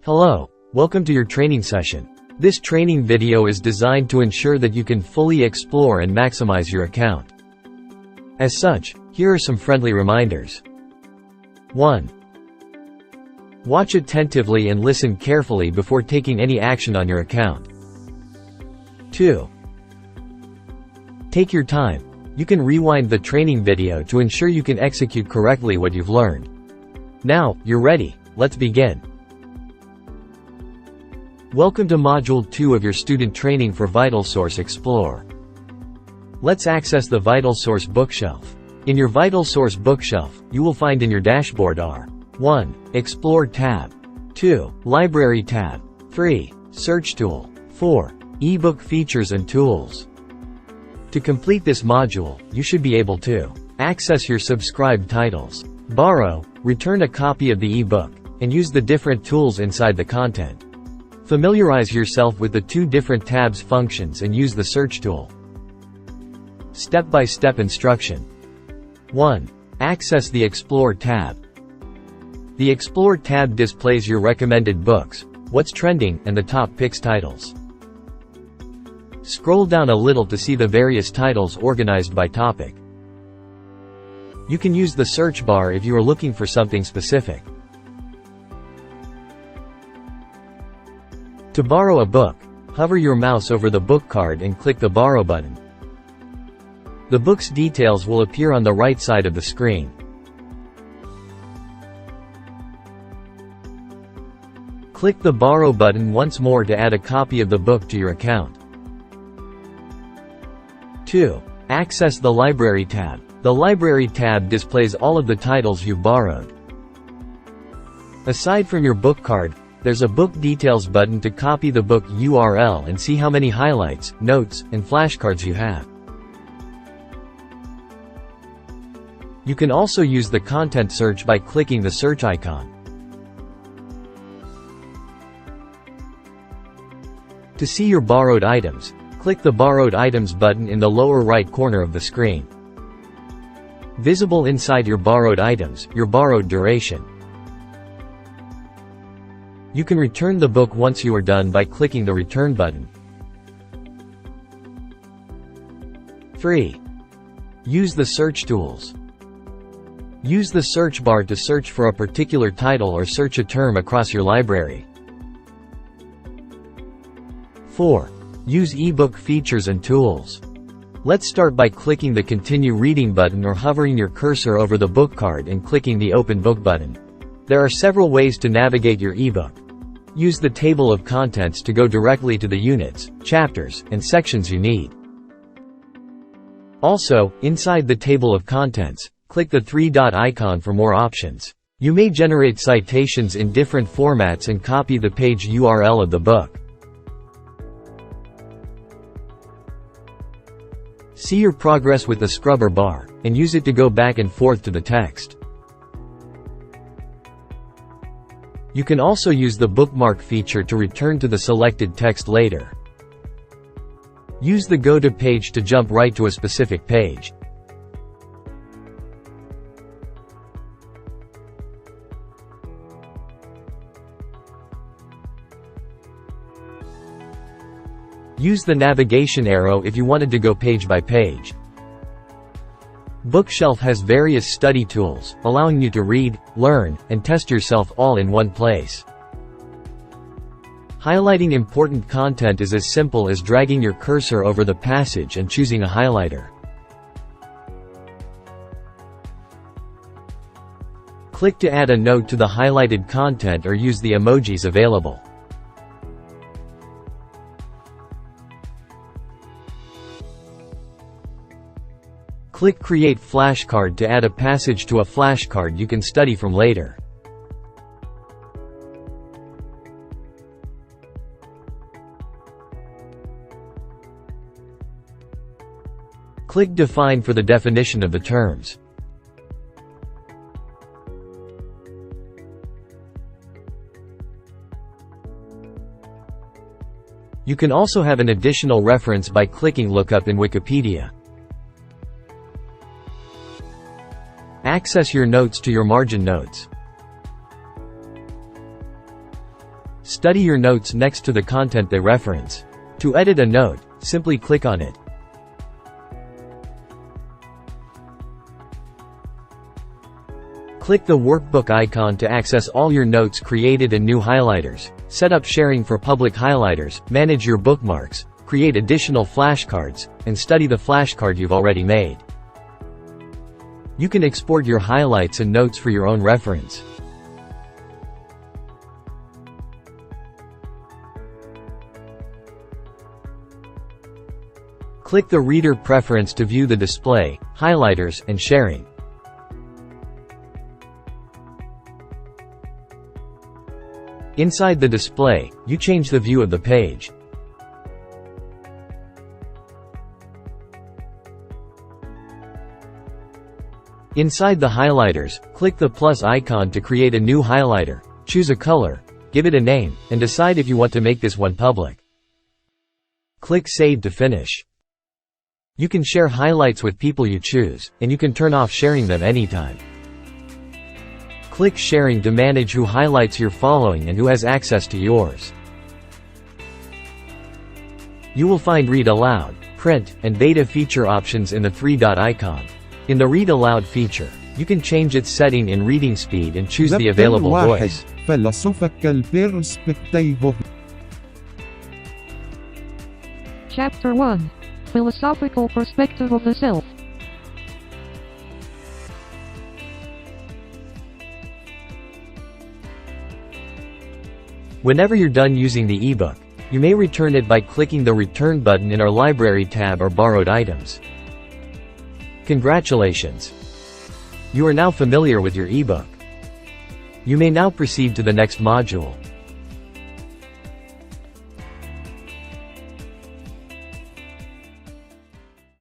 Hello, welcome to your training session. This training video is designed to ensure that you can fully explore and maximize your account. As such, here are some friendly reminders. 1. Watch attentively and listen carefully before taking any action on your account. 2. Take your time. You can rewind the training video to ensure you can execute correctly what you've learned. Now, you're ready, let's begin. Welcome to Module 2 of your student training for VitalSource Explore. Let's access the VitalSource bookshelf. In your VitalSource bookshelf, you will find in your dashboard are 1. Explore tab. 2. Library tab. 3. Search tool. 4. Ebook features and tools. To complete this module, you should be able to access your subscribed titles, borrow, return a copy of the ebook, and use the different tools inside the content. Familiarize yourself with the two different tabs functions and use the search tool. Step-by-step instruction. 1. Access the Explore tab. The Explore tab displays your recommended books, what's trending, and the top picks titles. Scroll down a little to see the various titles organized by topic. You can use the search bar if you are looking for something specific. To borrow a book, hover your mouse over the book card and click the Borrow button. The book's details will appear on the right side of the screen. Click the Borrow button once more to add a copy of the book to your account. 2. Access the Library tab. The Library tab displays all of the titles you've borrowed. Aside from your book card, there's a Book Details button to copy the book URL and see how many highlights, notes, and flashcards you have. You can also use the content search by clicking the search icon. To see your borrowed items, click the Borrowed Items button in the lower right corner of the screen. Visible inside your borrowed items, your borrowed duration. You can return the book once you are done by clicking the Return button. 3. Use the search tools. Use the search bar to search for a particular title or search a term across your library. 4. Use ebook features and tools. Let's start by clicking the Continue Reading button or hovering your cursor over the book card and clicking the Open Book button. There are several ways to navigate your ebook. Use the table of contents to go directly to the units, chapters, and sections you need. Also, inside the table of contents, click the three-dot icon for more options. You may generate citations in different formats and copy the page URL of the book. See your progress with the scrubber bar, and use it to go back and forth to the text. You can also use the bookmark feature to return to the selected text later. Use the Go to page to jump right to a specific page. Use the navigation arrow if you wanted to go page by page. Bookshelf has various study tools, allowing you to read, learn, and test yourself all in one place. Highlighting important content is as simple as dragging your cursor over the passage and choosing a highlighter. Click to add a note to the highlighted content or use the emojis available. Click Create Flashcard to add a passage to a flashcard you can study from later. Click Define for the definition of the terms. You can also have an additional reference by clicking Lookup in Wikipedia. Access your notes to your margin notes. Study your notes next to the content they reference. To edit a note, simply click on it. Click the workbook icon to access all your notes created and new highlighters. Set up sharing for public highlighters, manage your bookmarks, create additional flashcards, and study the flashcard you've already made. You can export your highlights and notes for your own reference. Click the reader preference to view the display, highlighters, and sharing. Inside the display, you change the view of the page. Inside the highlighters, click the plus icon to create a new highlighter. Choose a color, give it a name, and decide if you want to make this one public. Click Save to finish. You can share highlights with people you choose, and you can turn off sharing them anytime. Click Sharing to manage who highlights you're following and who has access to yours. You will find Read Aloud, Print, and Beta feature options in the three-dot icon. In the Read Aloud feature, you can change its setting in reading speed and choose the available voice. Chapter 1. Philosophical Perspective of the Self. Whenever you're done using the ebook, you may return it by clicking the Return button in our Library tab or Borrowed Items. Congratulations! You are now familiar with your ebook. You may now proceed to the next module.